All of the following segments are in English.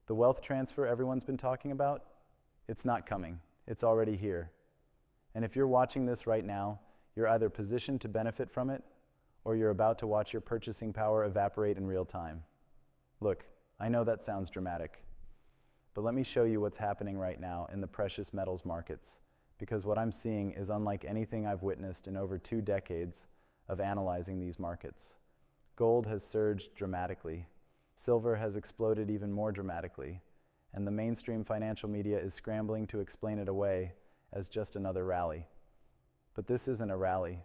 The wealth transfer everyone's been talking about? It's not coming. It's already here. And if you're watching this right now, you're either positioned to benefit from it, or you're about to watch your purchasing power evaporate in real time. Look, I know that sounds dramatic, but let me show you what's happening right now in the precious metals markets, because what I'm seeing is unlike anything I've witnessed in over 2 decades of analyzing these markets. Gold has surged dramatically. Silver has exploded even more dramatically, and the mainstream financial media is scrambling to explain it away as just another rally. But this isn't a rally.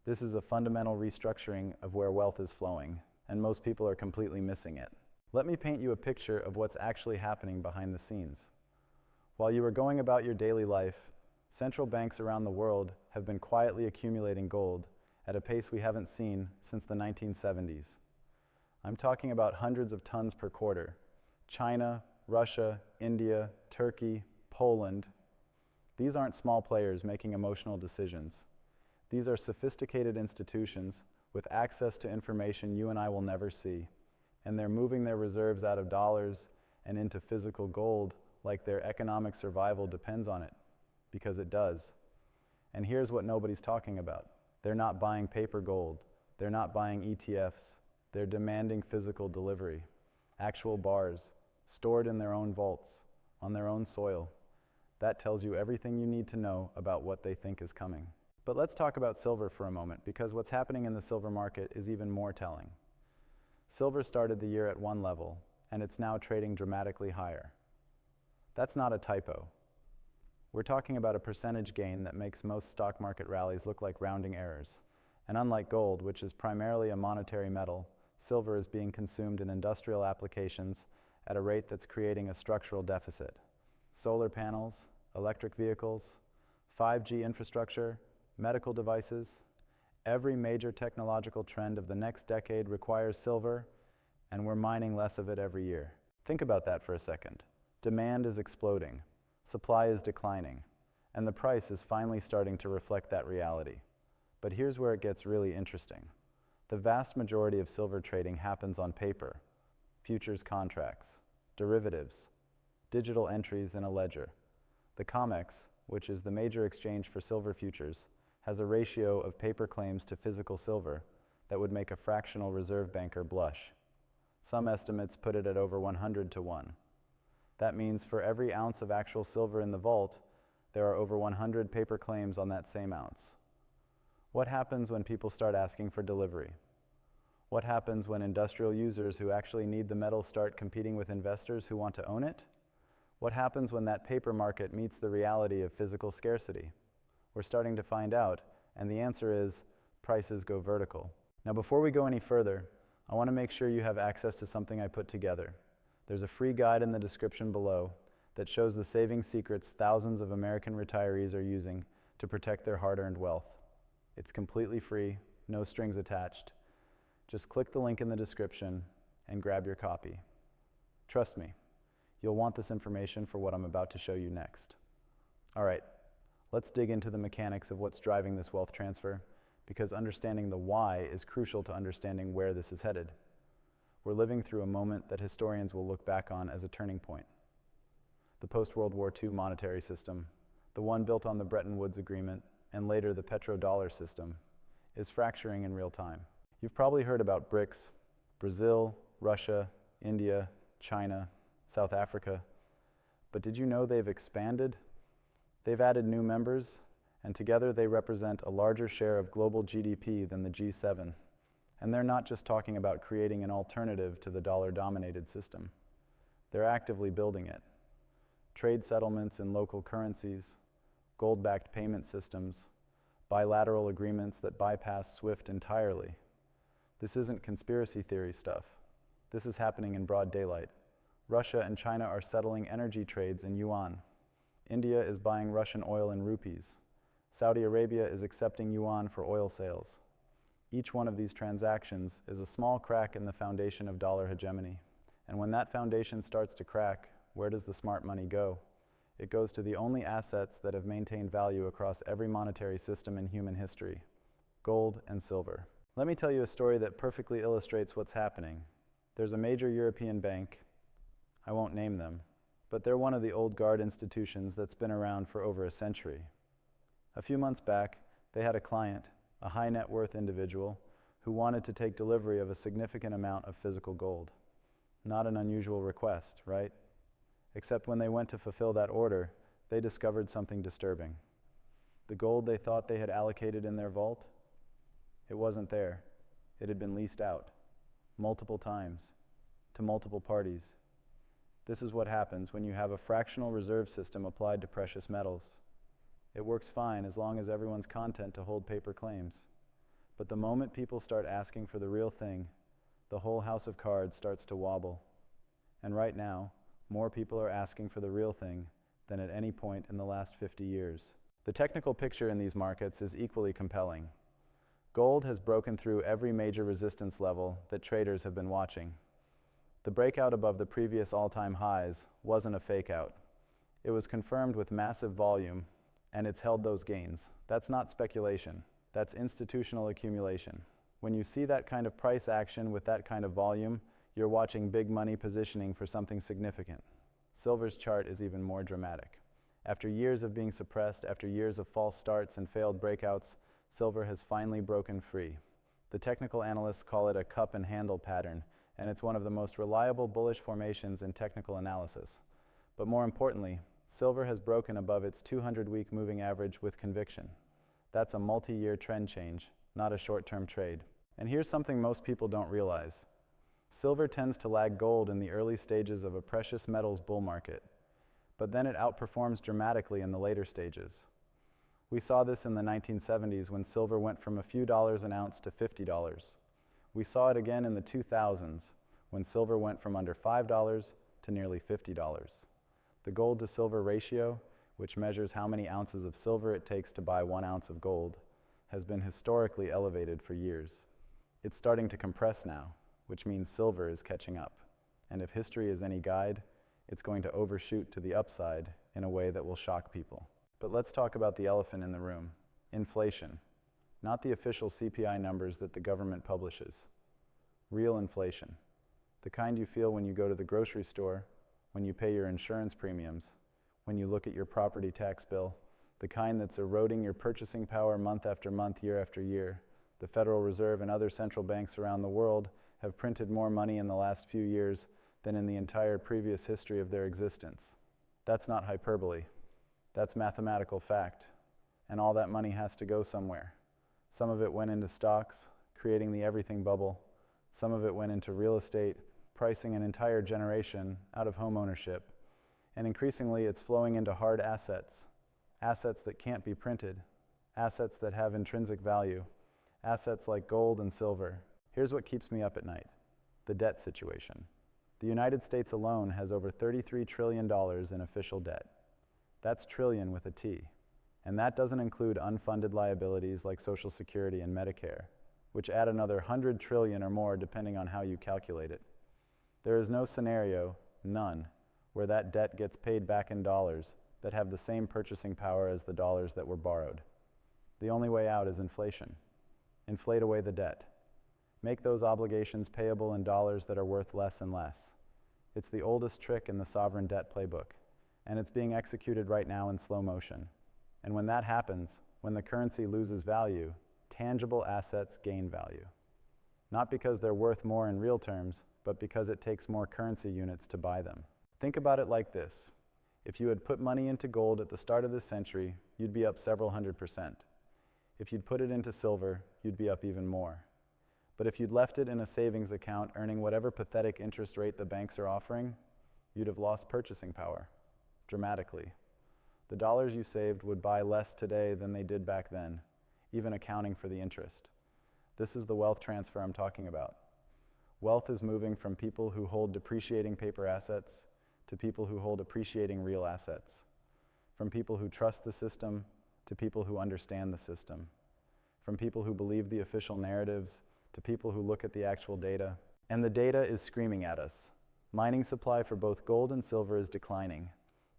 This is a fundamental restructuring of where wealth is flowing, and most people are completely missing it. Let me paint you a picture of what's actually happening behind the scenes. While you are going about your daily life, central banks around the world have been quietly accumulating gold at a pace we haven't seen since the 1970s. I'm talking about hundreds of tons per quarter. China, Russia, India, Turkey, Poland. These aren't small players making emotional decisions. These are sophisticated institutions with access to information you and I will never see, and they're moving their reserves out of dollars and into physical gold like their economic survival depends on it, because it does. And here's what nobody's talking about. They're not buying paper gold. They're not buying ETFs. They're demanding physical delivery, actual bars, stored in their own vaults, on their own soil. That tells you everything you need to know about what they think is coming. But let's talk about silver for a moment, because what's happening in the silver market is even more telling. Silver started the year at one level, and it's now trading dramatically higher. That's not a typo. We're talking about a percentage gain that makes most stock market rallies look like rounding errors. And unlike gold, which is primarily a monetary metal, silver is being consumed in industrial applications at a rate that's creating a structural deficit. Solar panels, electric vehicles, 5G infrastructure, medical devices, every major technological trend of the next decade requires silver, and we're mining less of it every year. Think about that for a second. Demand is exploding, supply is declining, and the price is finally starting to reflect that reality. But here's where it gets really interesting. The vast majority of silver trading happens on paper, futures contracts, derivatives, digital entries in a ledger. The COMEX, which is the major exchange for silver futures, has a ratio of paper claims to physical silver that would make a fractional reserve banker blush. Some estimates put it at over 100 to 1. That means for every ounce of actual silver in the vault, there are over 100 paper claims on that same ounce. What happens when people start asking for delivery? What happens when industrial users who actually need the metal start competing with investors who want to own it? What happens when that paper market meets the reality of physical scarcity? We're starting to find out, and the answer is prices go vertical. Now, before we go any further, I want to make sure you have access to something I put together. There's a free guide in the description below that shows the saving secrets thousands of American retirees are using to protect their hard-earned wealth. It's completely free, no strings attached. Just click the link in the description and grab your copy. Trust me, you'll want this information for what I'm about to show you next. All right, let's dig into the mechanics of what's driving this wealth transfer, because understanding the why is crucial to understanding where this is headed. We're living through a moment that historians will look back on as a turning point. The post-World War II monetary system, the one built on the Bretton Woods Agreement, and later the petrodollar system, is fracturing in real time. You've probably heard about BRICS, Brazil, Russia, India, China, South Africa. But did you know they've expanded? They've added new members, and together they represent a larger share of global GDP than the G7. And they're not just talking about creating an alternative to the dollar-dominated system. They're actively building it. Trade settlements in local currencies, gold-backed payment systems, bilateral agreements that bypass SWIFT entirely. This isn't conspiracy theory stuff. This is happening in broad daylight. Russia and China are settling energy trades in yuan. India is buying Russian oil in rupees. Saudi Arabia is accepting yuan for oil sales. Each one of these transactions is a small crack in the foundation of dollar hegemony. And when that foundation starts to crack, where does the smart money go? It goes to the only assets that have maintained value across every monetary system in human history: gold and silver. Let me tell you a story that perfectly illustrates what's happening. There's a major European bank. I won't name them, but they're one of the old guard institutions that's been around for over a century. A few months back, they had a client, a high net worth individual, who wanted to take delivery of a significant amount of physical gold. Not an unusual request, right? Except when they went to fulfill that order, they discovered something disturbing. The gold they thought they had allocated in their vault, it wasn't there. It had been leased out, multiple times, to multiple parties. This is what happens when you have a fractional reserve system applied to precious metals. It works fine as long as everyone's content to hold paper claims. But the moment people start asking for the real thing, the whole house of cards starts to wobble. And right now, more people are asking for the real thing than at any point in the last 50 years. The technical picture in these markets is equally compelling. Gold has broken through every major resistance level that traders have been watching. The breakout above the previous all-time highs wasn't a fake-out. It was confirmed with massive volume, and it's held those gains. That's not speculation. That's institutional accumulation. When you see that kind of price action with that kind of volume, you're watching big money positioning for something significant. Silver's chart is even more dramatic. After years of being suppressed, after years of false starts and failed breakouts, silver has finally broken free. The technical analysts call it a cup and handle pattern, and it's one of the most reliable bullish formations in technical analysis. But more importantly, silver has broken above its 200-week moving average with conviction. That's a multi-year trend change, not a short-term trade. And here's something most people don't realize. Silver tends to lag gold in the early stages of a precious metals bull market, but then it outperforms dramatically in the later stages. We saw this in the 1970s when silver went from a few dollars an ounce to $50. We saw it again in the 2000s when silver went from under $5 to nearly $50. The gold to silver ratio, which measures how many ounces of silver it takes to buy 1 ounce of gold, has been historically elevated for years. It's starting to compress now, which means silver is catching up. And if history is any guide, it's going to overshoot to the upside in a way that will shock people. But let's talk about the elephant in the room, inflation. Not the official CPI numbers that the government publishes. Real inflation. The kind you feel when you go to the grocery store, when you pay your insurance premiums, when you look at your property tax bill, the kind that's eroding your purchasing power month after month, year after year. The Federal Reserve and other central banks around the world have printed more money in the last few years than in the entire previous history of their existence. That's not hyperbole. That's mathematical fact. And all that money has to go somewhere. Some of it went into stocks, creating the everything bubble. Some of it went into real estate, pricing an entire generation out of home ownership. And increasingly, it's flowing into hard assets. Assets that can't be printed. Assets that have intrinsic value. Assets like gold and silver. Here's what keeps me up at night. The debt situation. The United States alone has over $33 trillion in official debt. That's trillion with a T. And that doesn't include unfunded liabilities like Social Security and Medicare, which add another 100 trillion or more depending on how you calculate it. There is no scenario, none, where that debt gets paid back in dollars that have the same purchasing power as the dollars that were borrowed. The only way out is inflation. Inflate away the debt. Make those obligations payable in dollars that are worth less and less. It's the oldest trick in the sovereign debt playbook, and it's being executed right now in slow motion. And when that happens, when the currency loses value, tangible assets gain value. Not because they're worth more in real terms, but because it takes more currency units to buy them. Think about it like this. If you had put money into gold at the start of this century, you'd be up several 100%. If you'd put it into silver, you'd be up even more. But if you'd left it in a savings account earning whatever pathetic interest rate the banks are offering, you'd have lost purchasing power, dramatically. The dollars you saved would buy less today than they did back then, even accounting for the interest. This is the wealth transfer I'm talking about. Wealth is moving from people who hold depreciating paper assets to people who hold appreciating real assets, from people who trust the system to people who understand the system, from people who believe the official narratives to people who look at the actual data. And the data is screaming at us. Mining supply for both gold and silver is declining.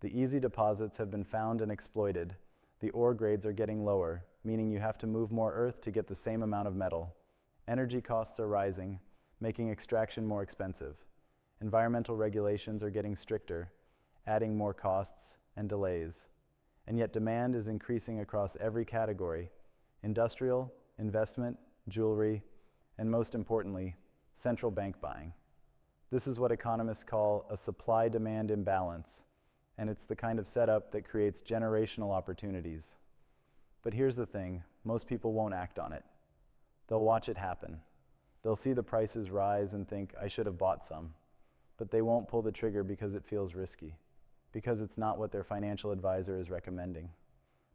The easy deposits have been found and exploited. The ore grades are getting lower, meaning you have to move more earth to get the same amount of metal. Energy costs are rising, making extraction more expensive. Environmental regulations are getting stricter, adding more costs and delays. And yet demand is increasing across every category: industrial, investment, jewelry, and most importantly, central bank buying. This is what economists call a supply-demand imbalance, and it's the kind of setup that creates generational opportunities. But here's the thing, most people won't act on it. They'll watch it happen. They'll see the prices rise and think, I should have bought some. But they won't pull the trigger because it feels risky, because it's not what their financial advisor is recommending,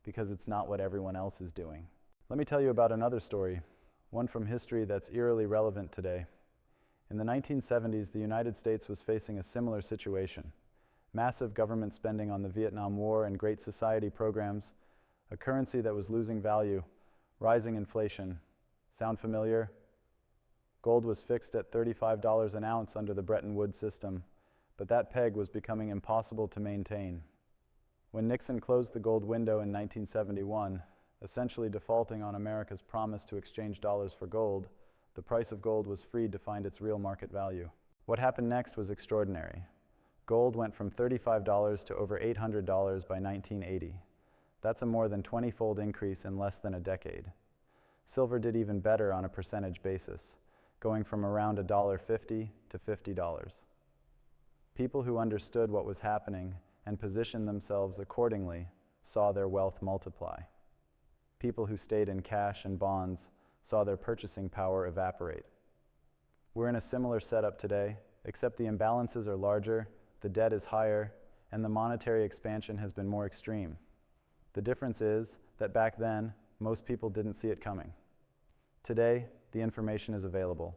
because it's not what everyone else is doing. Let me tell you about another story, one from history that's eerily relevant today. In the 1970s, the United States was facing a similar situation. Massive government spending on the Vietnam War and Great Society programs, a currency that was losing value, rising inflation. Sound familiar? Gold was fixed at $35 an ounce under the Bretton Woods system, but that peg was becoming impossible to maintain. When Nixon closed the gold window in 1971, essentially defaulting on America's promise to exchange dollars for gold, the price of gold was freed to find its real market value. What happened next was extraordinary. Gold went from $35 to over $800 by 1980. That's a more than 20-fold increase in less than a decade. Silver did even better on a percentage basis, going from around $1.50 to $50. People who understood what was happening and positioned themselves accordingly saw their wealth multiply. People who stayed in cash and bonds saw their purchasing power evaporate. We're in a similar setup today, except the imbalances are larger, the debt is higher, and the monetary expansion has been more extreme. The difference is that back then, most people didn't see it coming. Today, the information is available.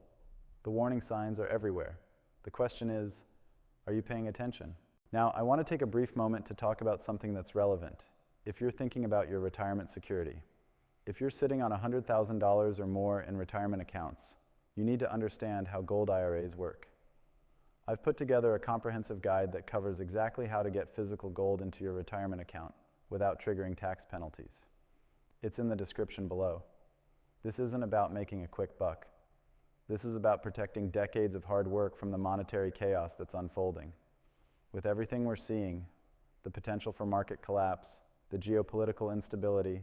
The warning signs are everywhere. The question is, are you paying attention? Now, I want to take a brief moment to talk about something that's relevant. If you're thinking about your retirement security, if you're sitting on $100,000 or more in retirement accounts, you need to understand how gold IRAs work. I've put together a comprehensive guide that covers exactly how to get physical gold into your retirement account without triggering tax penalties. It's in the description below. This isn't about making a quick buck. This is about protecting decades of hard work from the monetary chaos that's unfolding. With everything we're seeing, the potential for market collapse, the geopolitical instability,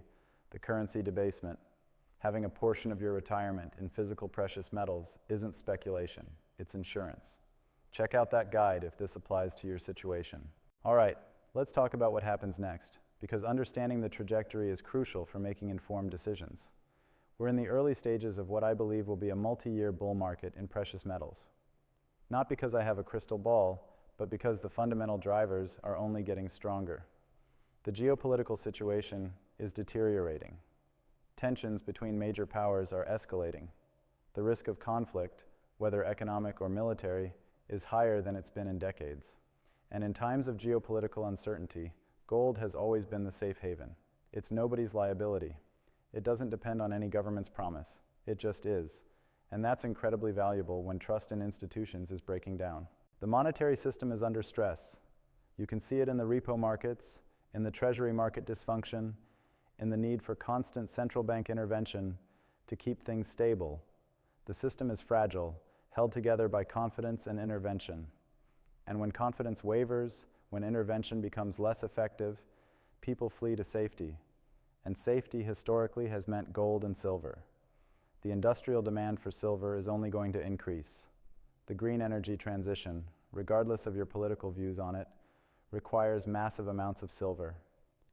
the currency debasement, having a portion of your retirement in physical precious metals isn't speculation, it's insurance. Check out that guide if this applies to your situation. All right, let's talk about what happens next, because understanding the trajectory is crucial for making informed decisions. We're in the early stages of what I believe will be a multi-year bull market in precious metals. Not because I have a crystal ball, but because the fundamental drivers are only getting stronger. The geopolitical situation is deteriorating. Tensions between major powers are escalating. The risk of conflict, whether economic or military, is higher than it's been in decades. And in times of geopolitical uncertainty, gold has always been the safe haven. It's nobody's liability. It doesn't depend on any government's promise. It just is. And that's incredibly valuable when trust in institutions is breaking down. The monetary system is under stress. You can see it in the repo markets, in the treasury market dysfunction, in the need for constant central bank intervention to keep things stable. The system is fragile, held together by confidence and intervention. And when confidence wavers, when intervention becomes less effective, people flee to safety. And safety historically has meant gold and silver. The industrial demand for silver is only going to increase. The green energy transition, regardless of your political views on it, requires massive amounts of silver.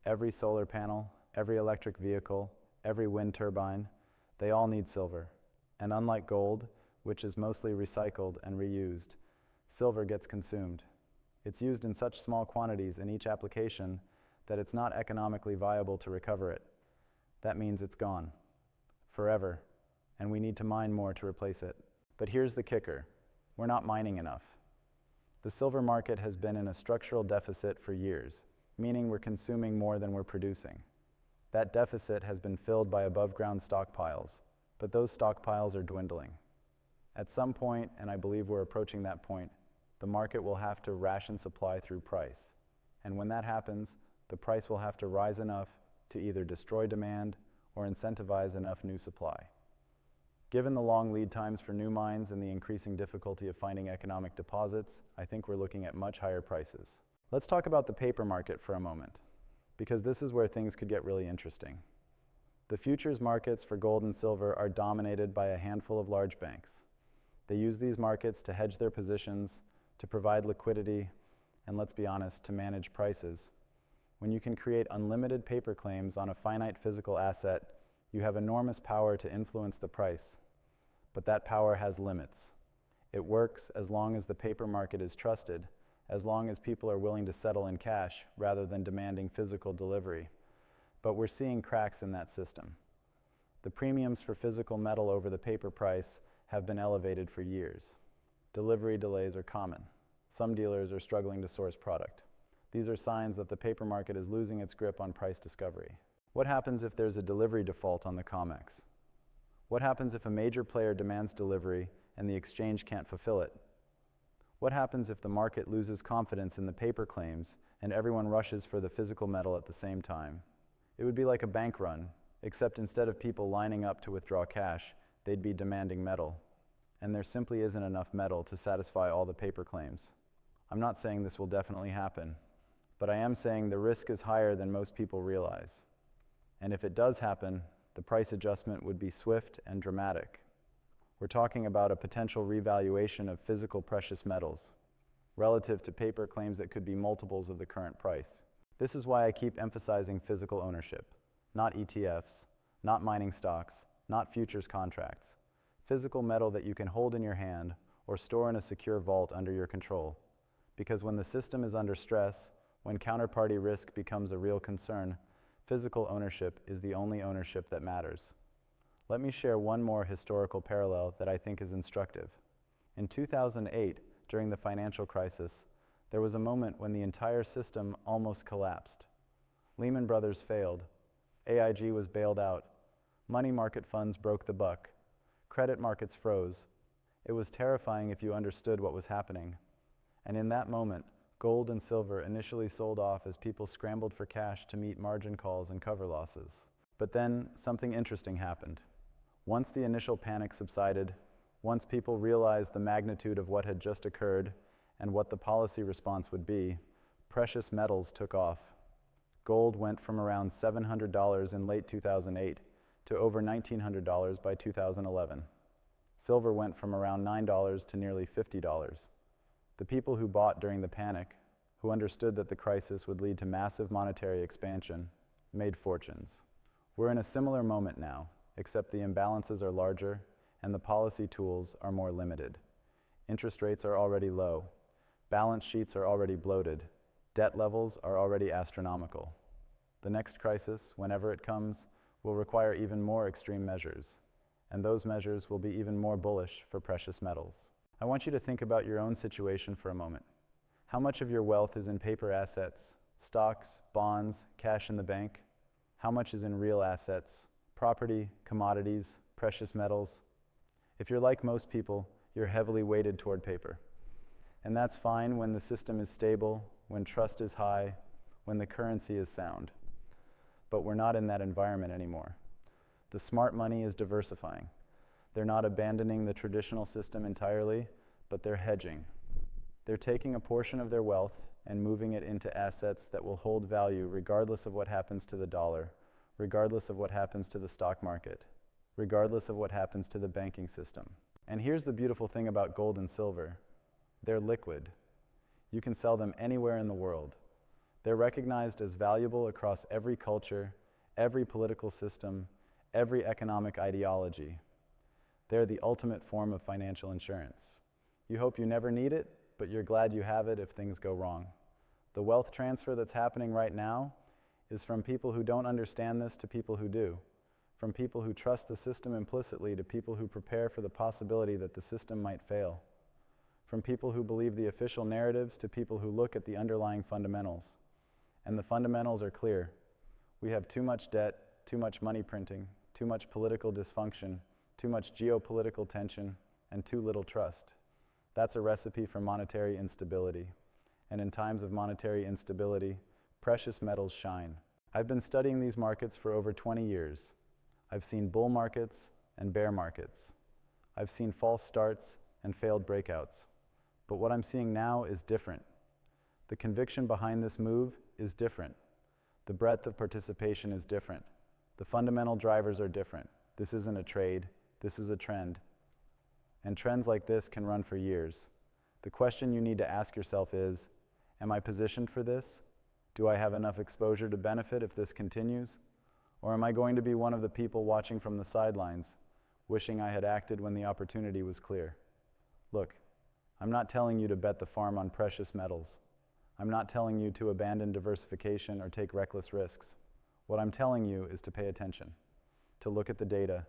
Every solar panel, every electric vehicle, every wind turbine, they all need silver. And unlike gold, which is mostly recycled and reused, silver gets consumed. It's used in such small quantities in each application that it's not economically viable to recover it. That means it's gone, forever, and we need to mine more to replace it. But here's the kicker. We're not mining enough. The silver market has been in a structural deficit for years, meaning we're consuming more than we're producing. That deficit has been filled by above-ground stockpiles, but those stockpiles are dwindling. At some point, and I believe we're approaching that point, the market will have to ration supply through price. And when that happens, the price will have to rise enough to either destroy demand or incentivize enough new supply. Given the long lead times for new mines and the increasing difficulty of finding economic deposits, I think we're looking at much higher prices. Let's talk about the paper market for a moment, because this is where things could get really interesting. The futures markets for gold and silver are dominated by a handful of large banks. They use these markets to hedge their positions, to provide liquidity, and let's be honest, to manage prices. When you can create unlimited paper claims on a finite physical asset, you have enormous power to influence the price. But that power has limits. It works as long as the paper market is trusted, as long as people are willing to settle in cash rather than demanding physical delivery. But we're seeing cracks in that system. The premiums for physical metal over the paper price have been elevated for years. Delivery delays are common. Some dealers are struggling to source product. These are signs that the paper market is losing its grip on price discovery. What happens if there's a delivery default on the COMEX? What happens if a major player demands delivery and the exchange can't fulfill it? What happens if the market loses confidence in the paper claims and everyone rushes for the physical metal at the same time? It would be like a bank run, except instead of people lining up to withdraw cash, they'd be demanding metal. And there simply isn't enough metal to satisfy all the paper claims. I'm not saying this will definitely happen, but I am saying the risk is higher than most people realize. And if it does happen, the price adjustment would be swift and dramatic. We're talking about a potential revaluation of physical precious metals relative to paper claims that could be multiples of the current price. This is why I keep emphasizing physical ownership, not ETFs, not mining stocks, not futures contracts. Physical metal that you can hold in your hand or store in a secure vault under your control. Because when the system is under stress, when counterparty risk becomes a real concern, physical ownership is the only ownership that matters. Let me share one more historical parallel that I think is instructive. In 2008, during the financial crisis, there was a moment when the entire system almost collapsed. Lehman Brothers failed. AIG was bailed out. Money market funds broke the buck. Credit markets froze. It was terrifying if you understood what was happening. And in that moment, gold and silver initially sold off as people scrambled for cash to meet margin calls and cover losses. But then something interesting happened. Once the initial panic subsided, once people realized the magnitude of what had just occurred and what the policy response would be, precious metals took off. Gold went from around $700 in late 2008 to over $1,900 by 2011. Silver went from around $9 to nearly $50. The people who bought during the panic, who understood that the crisis would lead to massive monetary expansion, made fortunes. We're in a similar moment now, except the imbalances are larger and the policy tools are more limited. Interest rates are already low. Balance sheets are already bloated. Debt levels are already astronomical. The next crisis, whenever it comes, will require even more extreme measures, and those measures will be even more bullish for precious metals. I want you to think about your own situation for a moment. How much of your wealth is in paper assets, stocks, bonds, cash in the bank? How much is in real assets, property, commodities, precious metals? If you're like most people, you're heavily weighted toward paper. And that's fine when the system is stable, when trust is high, when the currency is sound. But we're not in that environment anymore. The smart money is diversifying. They're not abandoning the traditional system entirely, but they're hedging. They're taking a portion of their wealth and moving it into assets that will hold value regardless of what happens to the dollar, regardless of what happens to the stock market, regardless of what happens to the banking system. And here's the beautiful thing about gold and silver. They're liquid. You can sell them anywhere in the world. They're recognized as valuable across every culture, every political system, every economic ideology. They're the ultimate form of financial insurance. You hope you never need it, but you're glad you have it if things go wrong. The wealth transfer that's happening right now is from people who don't understand this to people who do, from people who trust the system implicitly to people who prepare for the possibility that the system might fail, from people who believe the official narratives to people who look at the underlying fundamentals. And the fundamentals are clear. We have too much debt, too much money printing, too much political dysfunction, too much geopolitical tension, and too little trust. That's a recipe for monetary instability. And in times of monetary instability, precious metals shine. I've been studying these markets for over 20 years. I've seen bull markets and bear markets. I've seen false starts and failed breakouts. But what I'm seeing now is different. The conviction behind this move is different. The breadth of participation is different. The fundamental drivers are different. This isn't a trade, this is a trend. And trends like this can run for years. The question you need to ask yourself is, am I positioned for this? Do I have enough exposure to benefit if this continues? Or am I going to be one of the people watching from the sidelines, wishing I had acted when the opportunity was clear? Look, I'm not telling you to bet the farm on precious metals. I'm not telling you to abandon diversification or take reckless risks. What I'm telling you is to pay attention, to look at the data,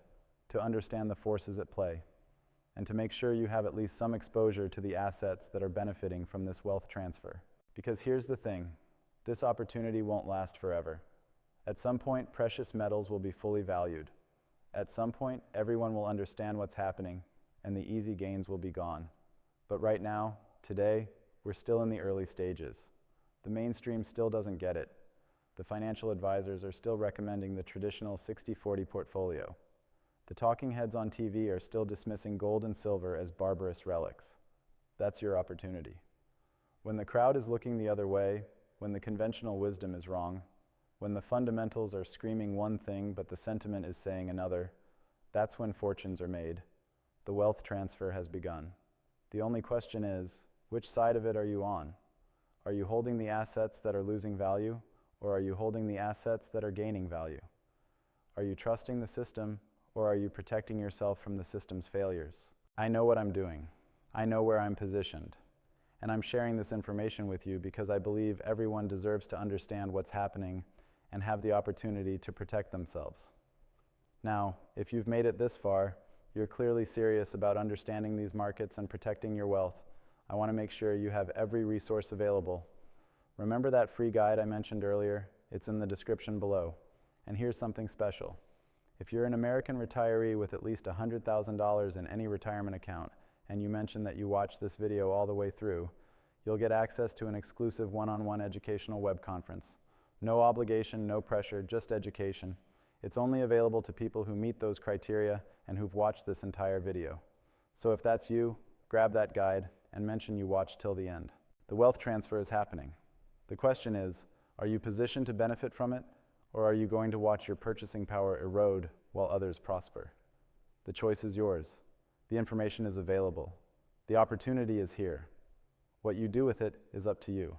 to understand the forces at play, and to make sure you have at least some exposure to the assets that are benefiting from this wealth transfer. Because here's the thing, this opportunity won't last forever. At some point, precious metals will be fully valued. At some point, everyone will understand what's happening, and the easy gains will be gone. But right now, today, we're still in the early stages. The mainstream still doesn't get it. The financial advisors are still recommending the traditional 60-40 portfolio. The talking heads on TV are still dismissing gold and silver as barbarous relics. That's your opportunity. When the crowd is looking the other way, when the conventional wisdom is wrong, when the fundamentals are screaming one thing but the sentiment is saying another, that's when fortunes are made. The wealth transfer has begun. The only question is, which side of it are you on? Are you holding the assets that are losing value, or are you holding the assets that are gaining value? Are you trusting the system, or are you protecting yourself from the system's failures? I know what I'm doing. I know where I'm positioned. And I'm sharing this information with you because I believe everyone deserves to understand what's happening and have the opportunity to protect themselves. Now, if you've made it this far, you're clearly serious about understanding these markets and protecting your wealth. I want to make sure you have every resource available. Remember that free guide I mentioned earlier? It's in the description below. And here's something special. If you're an American retiree with at least $100,000 in any retirement account, and you mention that you watched this video all the way through, you'll get access to an exclusive one-on-one educational web conference. No obligation, no pressure, just education. It's only available to people who meet those criteria and who've watched this entire video. So if that's you, grab that guide and mention you watched till the end. The wealth transfer is happening. The question is, are you positioned to benefit from it, or are you going to watch your purchasing power erode while others prosper? The choice is yours. The information is available. The opportunity is here. What you do with it is up to you.